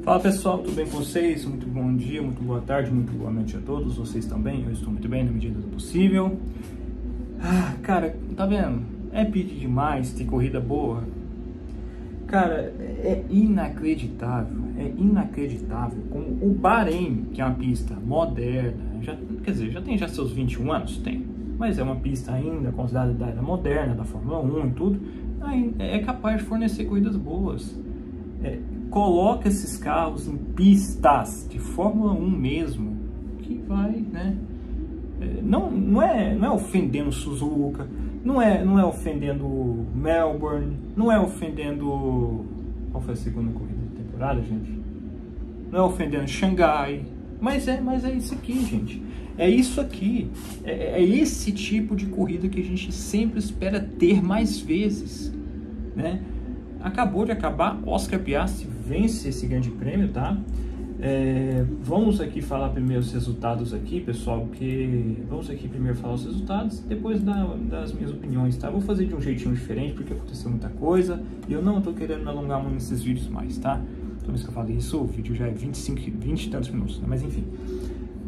Fala pessoal, tudo bem com vocês? Muito bom dia, muito boa tarde, muito boa noite a todos. Vocês também? Eu estou muito bem na medida do possível. Cara, tá vendo? É pit demais, tem corrida boa. Cara, é inacreditável como o Bahrein, que é uma pista moderna, já tem seus 21 anos? Tem. Mas é uma pista ainda considerada da era moderna, da Fórmula 1 e tudo, é capaz de fornecer corridas boas. Coloca esses carros em pistas de Fórmula 1 mesmo, que vai, né? Não é ofendendo Suzuka, não é ofendendo Melbourne, não é ofendendo... Qual foi a segunda corrida da temporada, gente? Não é ofendendo Xangai, mas é isso aqui, gente. É isso aqui, é esse tipo de corrida que a gente sempre espera ter mais vezes, né? Acabou de acabar, Oscar Piastri vence esse grande prêmio, tá? Vamos aqui falar primeiro os resultados aqui, pessoal, porque vamos aqui primeiro falar os resultados, depois das minhas opiniões, tá? Vou fazer de um jeitinho diferente, porque aconteceu muita coisa, e eu não tô querendo me alongar muito nesses vídeos mais, tá? Toda vez que eu falei isso, o vídeo já é 20 e tantos minutos, né? Mas enfim.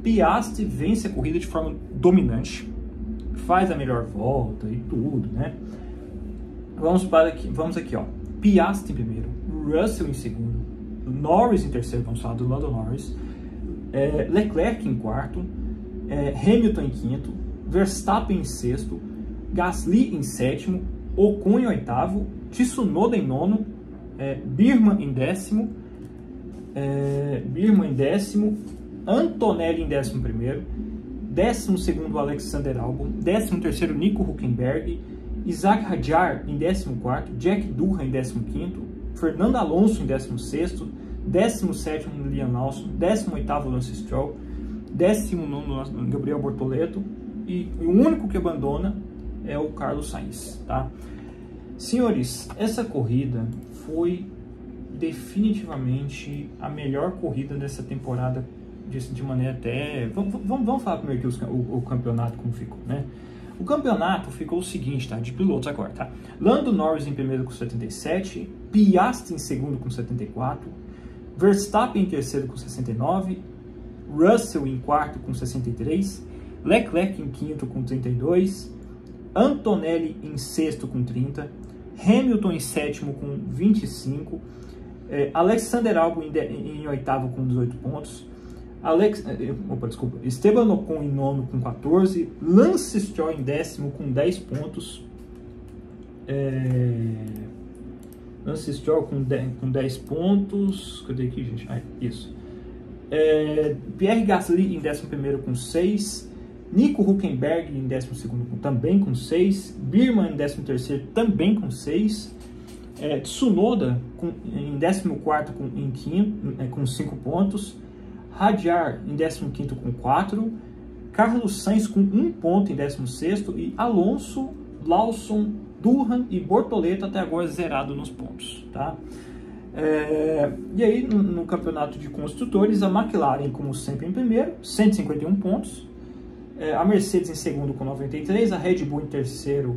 Piastri vence a corrida de forma dominante, faz a melhor volta e tudo, né? Vamos aqui, ó. Piastri em primeiro, Russell em segundo, Norris em terceiro, vamos falar do Lando Norris, Leclerc em quarto, Hamilton em quinto, Verstappen em sexto, Gasly em sétimo, Ocon em oitavo, Tsunoda em nono, Birman em décimo, Antonelli em 11º, 12º Alexander Albon, 13º Nico Hülkenberg, Isaac Hadjar em 14º, Jack Durham em 15º, Fernando Alonso em 16º, 17º Liam Lawson, 18º Lance Stroll, 19º Gabriel Bortoleto e o único que abandona é o Carlos Sainz, tá? Senhores, essa corrida foi definitivamente a melhor corrida dessa temporada, de maneira até... Vamos falar primeiro aqui o campeonato como ficou, né? O campeonato ficou o seguinte, tá? De pilotos agora, tá? Lando Norris em primeiro com 77, Piastri em segundo com 74, Verstappen em terceiro com 69, Russell em quarto com 63, Leclerc em quinto com 32, Antonelli em sexto com 30, Hamilton em sétimo com 25, Alexander Albon em oitavo com 18 pontos, Esteban Ocon em nono com 14, Lance Stroll em décimo com 10 pontos, Lance Stroll com 10 pontos, cadê aqui, gente? Isso. Pierre Gasly em 11º com 6, Nico Hülkenberg em 12º também com 6, Birman em 13º também com 6, Tsunoda em 14º com 5 pontos, Hadjar em 15º com 4, Carlos Sainz com 1 ponto em 16º e Alonso, Lawson, Durham e Bortoleto até agora zerado nos pontos, tá? E aí no campeonato de construtores, a McLaren como sempre em primeiro, 151 pontos, a Mercedes em segundo com 93, a Red Bull em terceiro,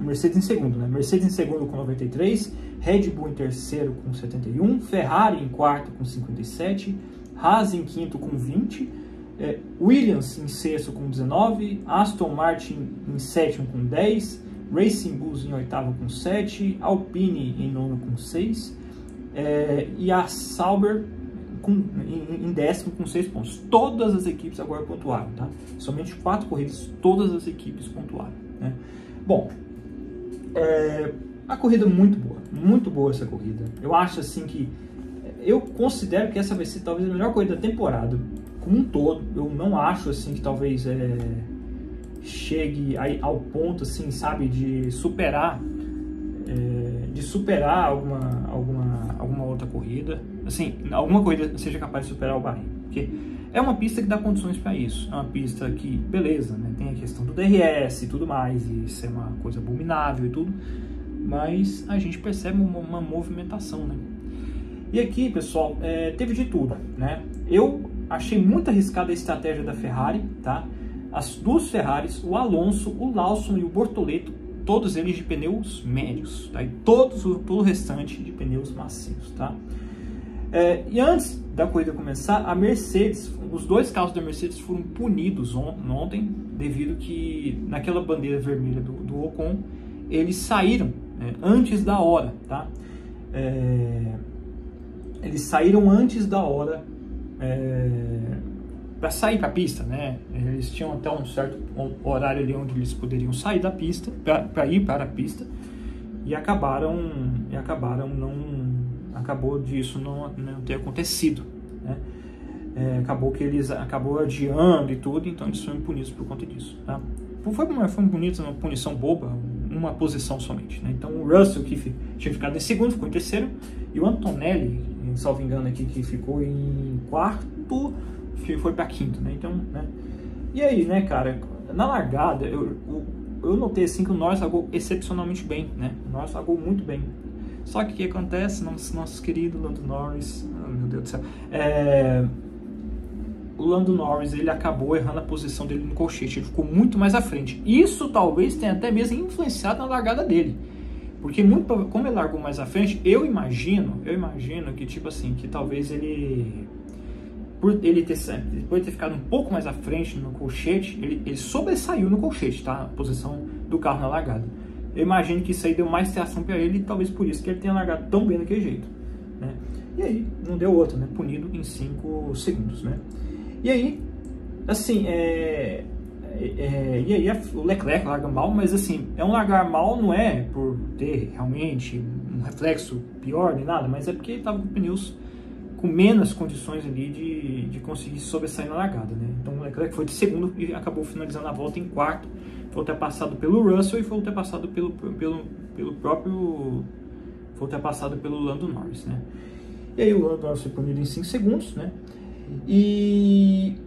Mercedes em segundo com 93, Red Bull em terceiro com 71, Ferrari em quarto com 57, Haas em quinto com 20, Williams em sexto com 19, Aston Martin em sétimo com 10, Racing Bulls em oitavo com 7, Alpine em nono com 6, e a Sauber em décimo com 6 pontos. Todas as equipes agora pontuaram, tá? Somente 4 corridas, todas as equipes pontuaram, né? Bom, a corrida muito boa essa corrida. Eu acho assim que eu considero que essa vai ser talvez a melhor corrida da temporada como um todo. Eu não acho assim que talvez chegue ao ponto, assim, sabe, de superar alguma outra corrida, assim, alguma corrida seja capaz de superar o Bahrein, porque é uma pista que dá condições para isso. É uma pista que, beleza, né, tem a questão do DRS e tudo mais, e isso é uma coisa abominável e tudo, mas a gente percebe uma movimentação, né? E aqui, pessoal, teve de tudo, né? Eu achei muito arriscada a estratégia da Ferrari, tá? As duas Ferraris, o Alonso, o Lawson e o Bortoleto, todos eles de pneus médios, tá? E todo o restante de pneus macios, tá? E antes da corrida começar, a Mercedes, os dois carros da Mercedes foram punidos ontem, devido que naquela bandeira vermelha do Ocon, eles saíram antes da hora, tá? Eles saíram antes da hora para sair para a pista, né? Eles tinham até um certo horário ali onde eles poderiam sair da pista, para ir para a pista, e acabou disso não ter acontecido, né? Acabou adiando e tudo, então eles foram punidos por conta disso, tá? Foi uma punição boba, uma posição somente, né? Então o Russell, que tinha ficado em segundo, ficou em terceiro, e o Antonelli, salvo engano aqui, que ficou em quarto, que foi para quinto, né? Então, né? E aí, né, cara, na largada eu notei assim que o Norris largou excepcionalmente bem, né? O Norris largou muito bem. Só que o que acontece, nosso querido Lando Norris, oh, meu Deus do céu, o Lando Norris, ele acabou errando a posição dele no colchete, ele ficou muito mais à frente. Isso talvez tenha até mesmo influenciado na largada dele, porque como ele largou mais à frente, eu imagino que tipo assim, que talvez ele, por ele ter ficado um pouco mais à frente no colchete, ele sobressaiu no colchete, tá? A posição do carro na largada. Eu imagino que isso aí deu mais tração para ele, e talvez por isso que ele tenha largado tão bem daquele jeito, né? E aí, não deu outra, né? Punido em 5 segundos, né? E aí, assim, e aí o Leclerc larga mal, mas assim, um largar mal não é por ter realmente um reflexo pior nem nada, mas é porque ele estava com pneus com menos condições ali de conseguir sobressair na largada, né? Então o Leclerc foi de segundo e acabou finalizando a volta em quarto, foi ultrapassado pelo Russell e foi ultrapassado pelo Lando Norris, né? E aí o Lando Norris foi punido em 5 segundos, né? E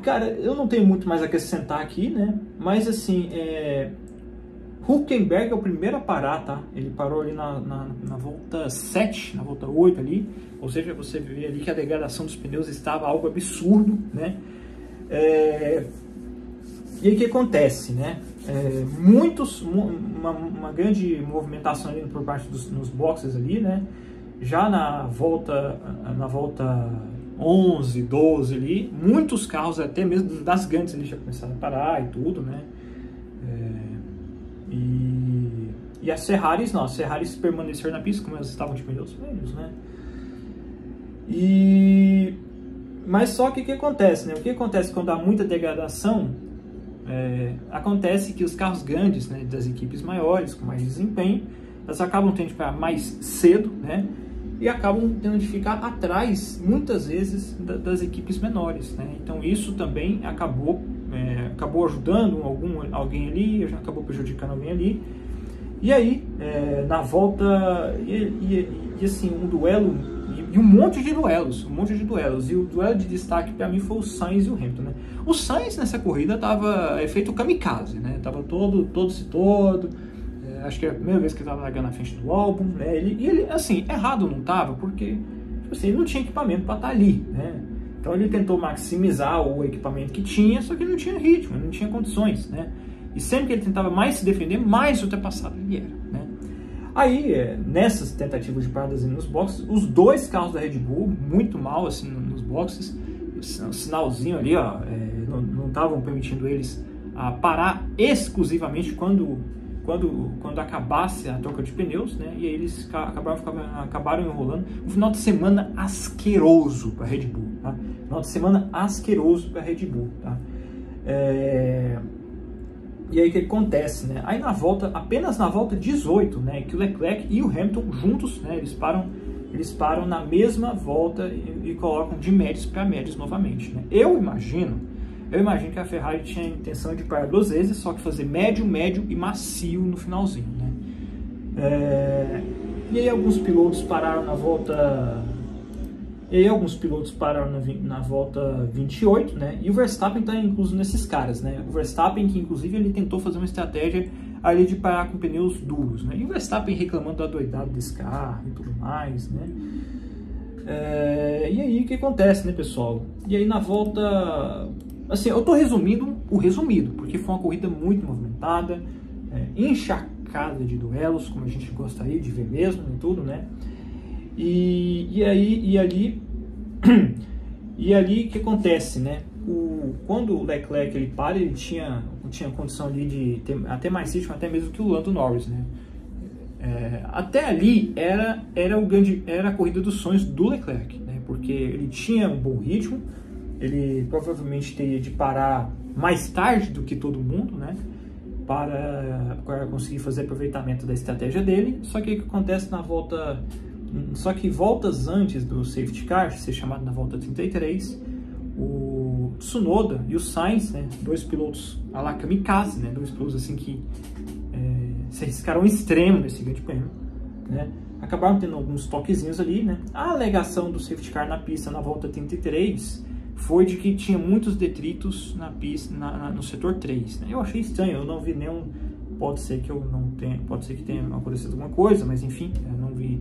cara, eu não tenho muito mais a acrescentar aqui, né? Mas assim, Hülkenberg é o primeiro a parar, tá? Ele parou ali na volta 7, na volta 8 ali, ou seja, você vê ali que a degradação dos pneus estava algo absurdo, né? E aí o que acontece, né? Uma grande movimentação ali por parte nos boxes ali, né? Já na volta 11, 12 ali, muitos carros, até mesmo das grandes, ali já começaram a parar e tudo, né? E as Ferraris não, as Ferraris permaneceram na pista, como elas estavam de pneus velhos, né? Mas só que o que acontece, né? O que acontece quando há muita degradação? Acontece que os carros grandes, né, das equipes maiores, com mais desempenho, elas acabam tendo que parar mais cedo, né? E acabam tendo de ficar atrás, muitas vezes, das equipes menores, né? Então isso também acabou ajudando alguém ali, acabou prejudicando alguém ali. E aí, na volta, assim, um duelo, e um monte de duelos, e o duelo de destaque para mim foi o Sainz e o Hamilton, né? O Sainz nessa corrida tava feito kamikaze, né? Tava todo, acho que é a primeira vez que ele estava largando na frente do álbum, né? Ele, assim, errado não estava, porque tipo assim, ele não tinha equipamento para estar ali, né? Então ele tentou maximizar o equipamento que tinha, só que não tinha ritmo, não tinha condições, né? E sempre que ele tentava mais se defender, mais ultrapassado ele era, né? Aí, nessas tentativas de paradas nos boxes, os dois carros da Red Bull, muito mal, assim, nos boxes, o sinalzinho ali, ó, não estavam permitindo eles parar exclusivamente quando acabasse a troca de pneus, né? E aí eles acabaram enrolando. Um final de semana asqueroso para a Red Bull, tá? Final de semana asqueroso para a Red Bull, tá? E aí o que acontece, né? Aí apenas na volta 18, né, que o Leclerc e o Hamilton juntos, né, eles param na mesma volta e colocam de médios para médios novamente, né? Eu imagino que a Ferrari tinha a intenção de parar 2 vezes, só que fazer médio, médio e macio no finalzinho, né? E aí alguns pilotos pararam na volta... na volta 28, né? E o Verstappen está incluso nesses caras, né? O Verstappen, que inclusive ele tentou fazer uma estratégia ali de parar com pneus duros, né? E o Verstappen reclamando da doidada desse carro e tudo mais, né? E aí o que acontece, né, pessoal? E aí na volta... Assim, eu tô resumindo o resumido, porque foi uma corrida muito movimentada, encharcada de duelos, como a gente gostaria de ver mesmo e tudo, né? E ali o que acontece, né? Quando o Leclerc ele para, ele tinha condição ali de ter até mais ritmo, até mesmo que o Lando Norris, né? Até ali era a corrida dos sonhos do Leclerc, né? Porque ele tinha um bom ritmo, ele provavelmente teria de parar mais tarde do que todo mundo, né? Para conseguir fazer aproveitamento da estratégia dele. Só que o que acontece na volta, só que voltas antes do safety car, ser chamado na volta 33, o Tsunoda e o Sainz, né, dois pilotos à la kamikaze, né, dois pilotos assim que se arriscaram ao extremo nesse grande prêmio, né, acabaram tendo alguns toquezinhos ali, né. A alegação do safety car na pista na volta 33 foi de que tinha muitos detritos na pista, no setor 3, né. Eu achei estranho, eu não vi nenhum, pode ser que tenha acontecido alguma coisa, mas enfim, eu não vi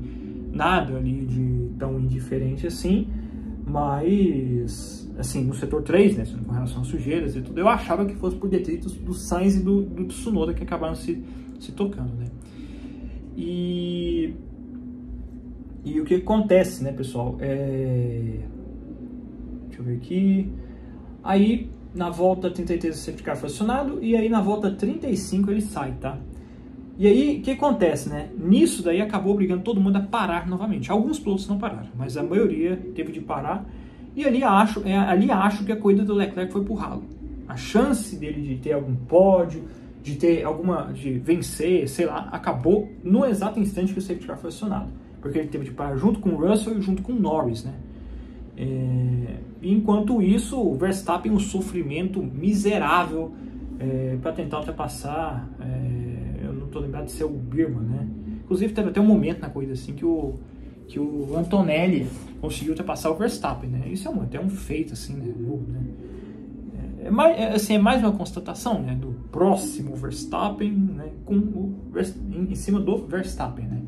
nada ali de tão indiferente assim. Mas, assim, no setor 3, né, com relação às sujeiras e tudo, eu achava que fosse por detritos do Sainz e do Tsunoda que acabaram se tocando, né. E o que acontece, né, pessoal, deixa eu ver aqui, aí na volta 33 o safety car foi acionado, e aí na volta 35 ele sai, tá? E aí, o que acontece, né? Nisso daí acabou obrigando todo mundo a parar novamente. Alguns pilotos não pararam, mas a maioria teve de parar. E ali acho que a corrida do Leclerc foi pro ralo. A chance dele de ter algum pódio, de vencer, sei lá, acabou no exato instante que o safety car foi acionado. Porque ele teve de parar junto com o Russell e junto com o Norris, né? Enquanto isso, o Verstappen, um sofrimento miserável para tentar ultrapassar... eu não estou lembrado de ser o Birman, né? Inclusive teve até um momento na corrida assim que o Antonelli conseguiu ultrapassar o Verstappen, né? Isso é até um feito assim, né? É mais uma constatação, né, do próximo Verstappen, né, em cima do Verstappen, né?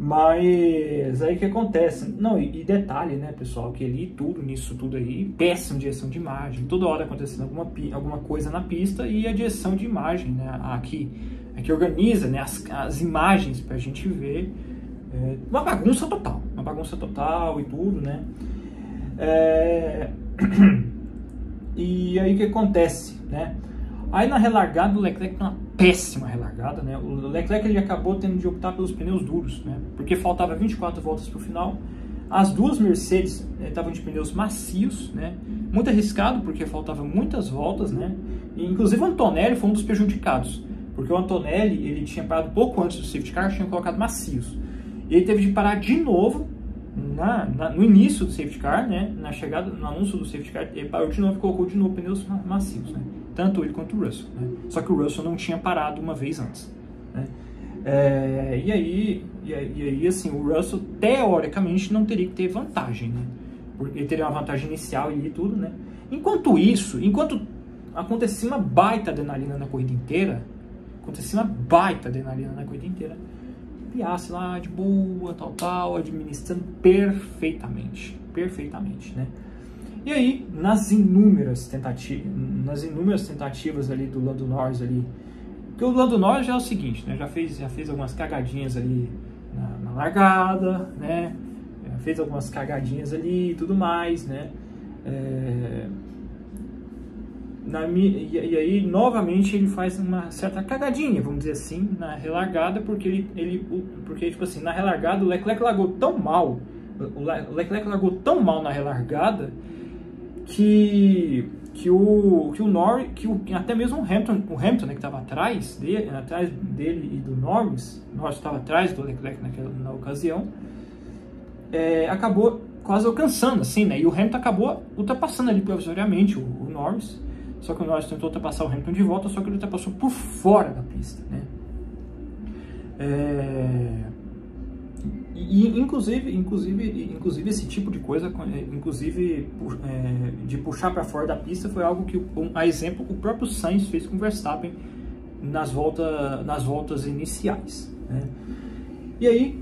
Mas aí o que acontece? Não, e detalhe, né, pessoal, que ali nisso tudo aí, péssima direção de imagem, toda hora acontecendo alguma coisa na pista, e a direção de imagem, né, aqui organiza, né, as imagens pra gente ver, uma bagunça total e tudo, né. E aí o que acontece, né? Aí na relargada o Leclerc tem uma péssima relargada, né? O Leclerc ele acabou tendo de optar pelos pneus duros, né? Porque faltava 24 voltas para o final. As duas Mercedes estavam de pneus macios, né? Muito arriscado porque faltava muitas voltas, né? E, inclusive o Antonelli foi um dos prejudicados, porque o Antonelli ele tinha parado pouco antes do safety car, tinha colocado macios. E ele teve de parar de novo no início do safety car, né? Na chegada, no anúncio do safety car, ele parou de novo e colocou de novo pneus macios, né? Tanto ele quanto o Russell, né? Só que o Russell não tinha parado uma vez antes, né? E aí, assim, o Russell teoricamente não teria que ter vantagem, né? Porque ele teria uma vantagem inicial e tudo, né? Enquanto acontecia uma baita adrenalina na corrida inteira, Piastri lá de boa, tal, administrando perfeitamente, né? E aí, nas inúmeras tentativas ali do Lando Norris ali, porque o Lando Norris já é o seguinte, né? Já fez algumas cagadinhas ali na largada, né? Fez algumas cagadinhas ali e tudo mais, né? E aí, novamente, ele faz uma certa cagadinha, vamos dizer assim, na relargada, porque tipo assim, na relargada o Leclerc largou tão mal na relargada que até mesmo o Hamilton, né, que estava atrás dele e do Norris estava atrás do Leclerc na ocasião, acabou quase alcançando, assim, né, e o Hamilton acabou ultrapassando ali provisoriamente o Norris. Só que o Norris tentou ultrapassar o Hamilton de volta, só que ele ultrapassou por fora da pista, né? Inclusive esse tipo de coisa, de puxar para fora da pista, foi algo que, a exemplo, o próprio Sainz fez com o Verstappen nas voltas iniciais, né? E aí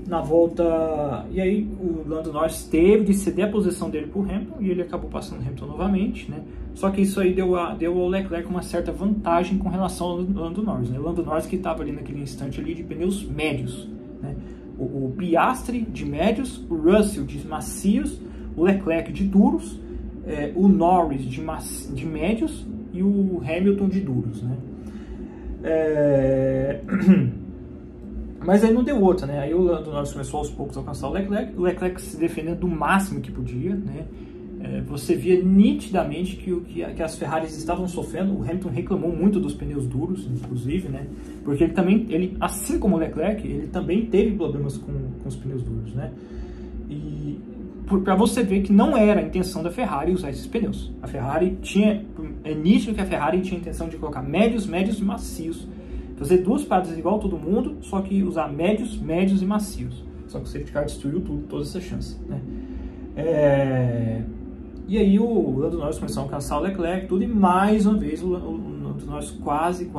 o Lando Norris teve de ceder a posição dele para o Hamilton, e ele acabou passando o Hamilton novamente, né? Só que isso aí deu ao Leclerc uma certa vantagem com relação ao Lando Norris, né? O Lando Norris que estava ali naquele instante ali de pneus médios, né? o Piastri de médios, o Russell de macios, o Leclerc de duros, o Norris de médios e o Hamilton de duros, né? Mas aí não deu outra, né? Aí o Lando Norris começou aos poucos a alcançar o Leclerc se defendendo do máximo que podia, né? Você via nitidamente que as Ferraris estavam sofrendo. O Hamilton reclamou muito dos pneus duros, inclusive, né? Porque ele, assim como o Leclerc, ele também teve problemas com os pneus duros, né? E para você ver que não era a intenção da Ferrari usar esses pneus. A Ferrari é nítido que a Ferrari tinha a intenção de colocar médios e macios, fazer duas paradas igual todo mundo, só que usar médios e macios. Só que o safety car destruiu todas essas chances, né? E aí o Lando Norris começou a alcançar o Leclerc, tudo, e mais uma vez o Lando Norris quase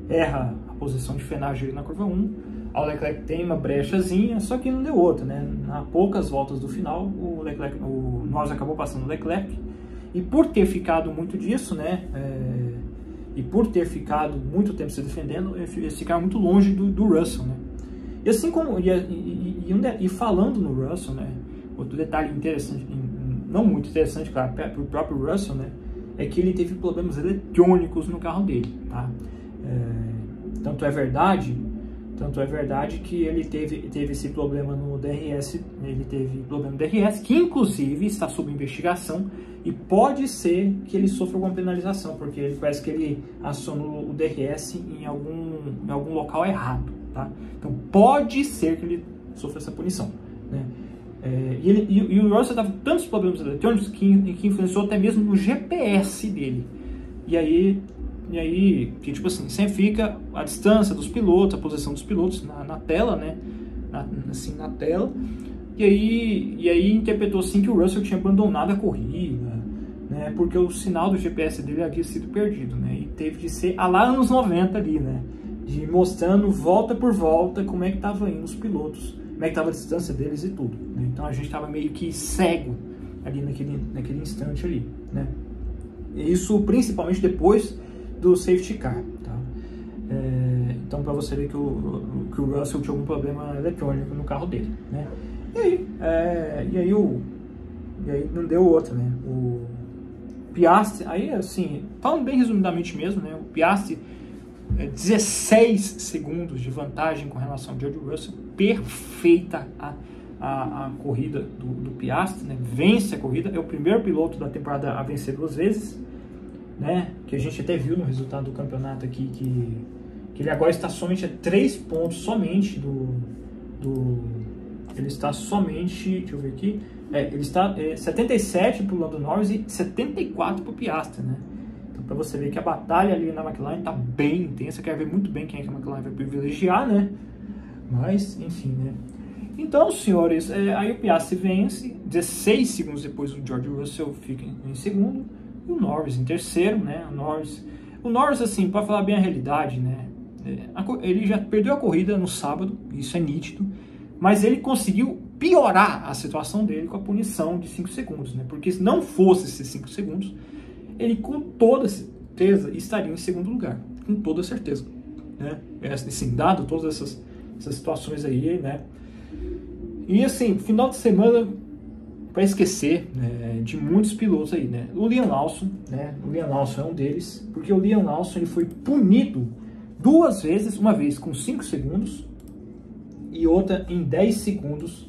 erra a posição de frenagem na curva 1. O Leclerc tem uma brechazinha, só que não deu outra, né? A poucas voltas do final, o Norris acabou passando o Leclerc, e por ter ficado muito disso, né? E por ter ficado muito tempo se defendendo, eles ficaram muito longe do Russell, né? E assim como e falando no Russell, né? Outro detalhe interessante, não muito interessante, claro, para o próprio Russell, né? É que ele teve problemas eletrônicos no carro dele, tá? Tanto é verdade que ele teve esse problema no DRS, ele teve problema no DRS, que inclusive está sob investigação, e pode ser que ele sofra alguma penalização, porque parece que ele acionou o DRS em algum local errado, tá? Então pode ser que ele sofra essa punição, né? E o Russell estava com tantos problemas eletrônicos que influenciou até mesmo no GPS dele. E aí, que tipo assim, sempre fica a distância dos pilotos, a posição dos pilotos na tela, né? Na tela. E aí interpretou assim que o Russell tinha abandonado a corrida, né? Porque o sinal do GPS dele havia sido perdido, né? E teve de ser lá anos 90 ali, né? De mostrando volta por volta como é que estava indo os pilotos, como é que estava a distância deles e tudo, né? Então a gente estava meio que cego ali naquele instante ali, né? E isso principalmente depois do safety car, tá? Então para você ver que o Russell tinha algum problema eletrônico no carro dele, né? E aí não deu outra, né? O Piastri, aí assim, falando bem resumidamente mesmo, né? O Piastri 16 segundos de vantagem com relação ao George Russell, perfeita a corrida do Piastri, né? Vence a corrida, é o primeiro piloto da temporada a vencer 2 vezes, né? Que a gente até viu no resultado do campeonato aqui, que ele agora está somente a 3 pontos somente ele está somente, deixa eu ver aqui, ele está 77 para o Lando Norris e 74 para o Piastri, né? Então para você ver que a batalha ali na McLaren está bem intensa, quero ver muito bem quem é que a McLaren vai privilegiar, né? Mas, enfim, né? Então, senhores, aí o Piastri vence, 16 segundos depois o George Russell fica em segundo, e o Norris em terceiro, né? O Norris, assim, para falar bem a realidade, né? Ele já perdeu a corrida no sábado, isso é nítido, mas ele conseguiu piorar a situação dele com a punição de 5 segundos, né? Porque se não fosse esses 5 segundos, ele com toda certeza estaria em segundo lugar, com toda certeza, né? Assim, dado todas essas situações aí, né? E assim, final de semana para esquecer, né, de muitos pilotos aí, né? O Liam Lawson, né? O Liam Lawson é um deles, porque o Liam Lawson ele foi punido 2 vezes, uma vez com 5 segundos e outra em 10 segundos,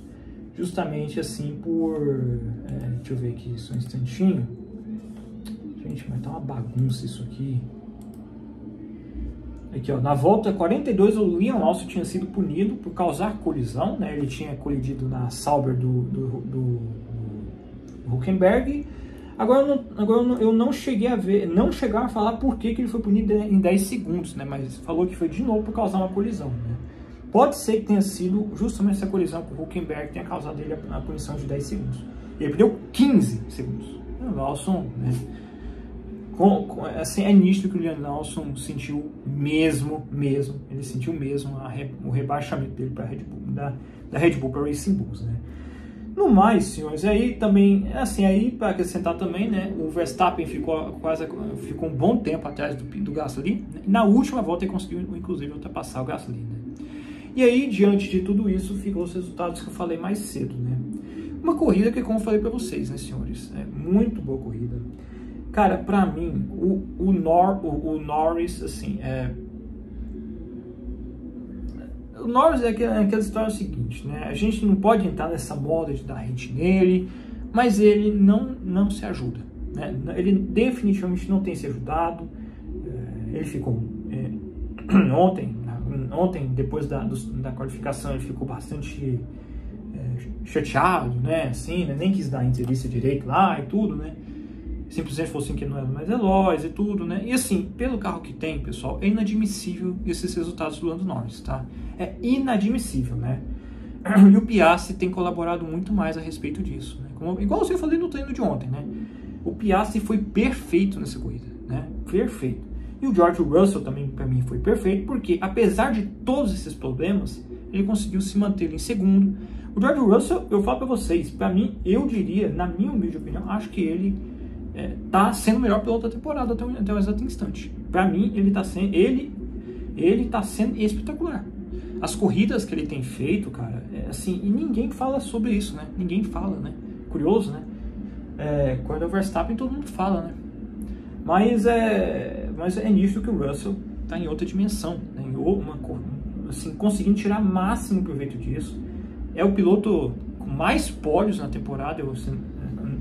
justamente assim por... deixa eu ver aqui só um instantinho. Gente, mas tá uma bagunça isso aqui. Aqui, ó, na volta 42, o Liam Lawson tinha sido punido por causar colisão, né? Ele tinha colidido na Sauber do Hülkenberg. Agora eu não cheguei a ver, não chegaram a falar por que ele foi punido em 10 segundos, né? Mas falou que foi de novo por causar uma colisão, né? Pode ser que tenha sido justamente essa colisão com o Hülkenberg que tenha causado ele a punição de 10 segundos. Ele perdeu 15 segundos. O Lawson, né? Assim, é nítido que o Liam Lawson sentiu mesmo, ele sentiu mesmo o rebaixamento dele para da Red Bull para Racing Bulls, né? No mais, senhores, aí também, assim, aí para acrescentar também, né, o Verstappen ficou um bom tempo atrás do Gasly, né? E na última volta ele conseguiu, inclusive, ultrapassar o Gasly, né? E aí, diante de tudo isso, ficam os resultados que eu falei mais cedo, né? Uma corrida que, como eu falei para vocês, né, senhores, é muito boa corrida. Cara, para mim, o Norris, assim, o Norris é aquela história seguinte, né? A gente não pode entrar nessa moda de dar hate nele, mas ele não se ajuda, né? Ele definitivamente não tem se ajudado. Ele ficou ontem, depois da qualificação, ele ficou bastante chateado, né? Assim, né? Nem quis dar entrevista direito lá e tudo, né? Simplesmente falou assim que não era mais veloz e tudo, né? E assim, pelo carro que tem, pessoal, é inadmissível esses resultados do Lando Norris, tá? É inadmissível, né? E o Piastri tem colaborado muito mais a respeito disso, né? Igual eu falei no treino de ontem, né? O Piastri foi perfeito nessa corrida, né? Perfeito. E o George Russell também, para mim, foi perfeito, porque apesar de todos esses problemas, ele conseguiu se manter em segundo. O George Russell, eu falo para vocês, para mim, eu diria, na minha humilde opinião, acho que ele tá sendo o melhor piloto da temporada até o exato instante. Para mim, ele tá sendo espetacular. As corridas que ele tem feito, cara, assim, e ninguém fala sobre isso, né? Ninguém fala, né? Curioso, né? Quando é o Verstappen, todo mundo fala, né? Mas é nisso que o Russell tá em outra dimensão, né? Assim, conseguindo tirar máximo proveito disso. É o piloto com mais pódios na temporada,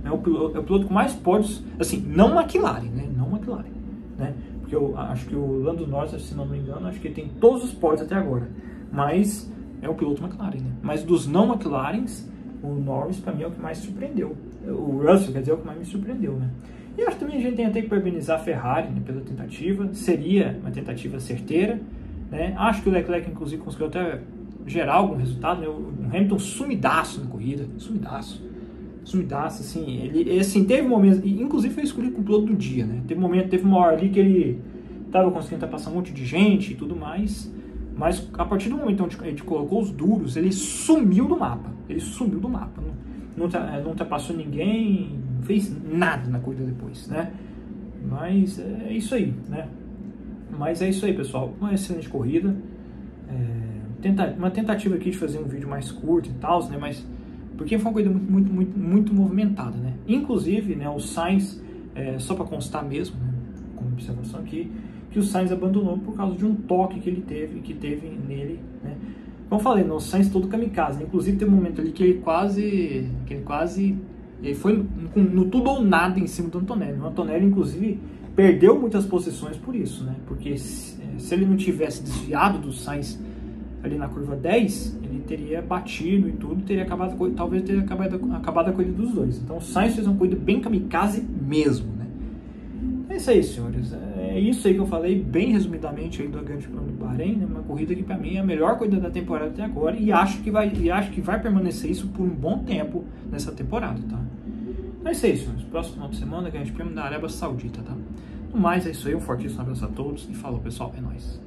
é o piloto com mais pódios, assim, não McLaren, né? Não McLaren, né? Porque eu acho que o Lando Norris, se não me engano, acho que ele tem todos os pódios até agora. Mas é o piloto McLaren, né? Mas dos não McLarens, o Norris, para mim, é o que mais surpreendeu. O Russell, quer dizer, é o que mais me surpreendeu, né? E acho que também a gente tem até que parabenizar a Ferrari, né, pela tentativa. Seria uma tentativa certeira, né? Acho que o Leclerc, inclusive, conseguiu até gerar algum resultado, né? O Hamilton sumidaço na corrida, sumidaço, assim, ele assim, teve momentos, inclusive foi escolhido como piloto do dia, né? Teve uma hora ali que ele estava conseguindo passar um monte de gente e tudo mais, mas a partir do momento onde ele colocou os duros, ele sumiu do mapa, não ultrapassou ninguém, não fez nada na corrida depois, né? Mas é isso aí, né? Pessoal, uma excelente corrida, uma tentativa aqui de fazer um vídeo mais curto e tal, né? Mas porque foi uma corrida muito movimentada, né? Inclusive, né, o Sainz, só para constar mesmo, né, como observação aqui, que o Sainz abandonou por causa de um toque que teve nele, né? Como eu falei, o Sainz todo kamikaze, né? Inclusive teve um momento ali que ele foi no tudo ou nada em cima do Antonelli. O Antonelli, inclusive, perdeu muitas posições por isso, né? Porque se ele não tivesse desviado do Sainz ali na curva 10, ele teria batido e tudo, talvez teria acabado a corrida dos dois. Então o Sainz fez uma corrida bem kamikaze mesmo, né? É isso aí, senhores. É isso aí que eu falei, bem resumidamente aí do Grande Prêmio do Bahrein, né? Uma corrida que para mim é a melhor corrida da temporada até agora e acho que vai permanecer isso por um bom tempo nessa temporada, tá? Então é isso aí, senhores. Próximo final de semana, Grande Prêmio da Arábia Saudita, tá? No mais, é isso aí. Um fortíssimo abraço a todos e falou, pessoal. É nóis.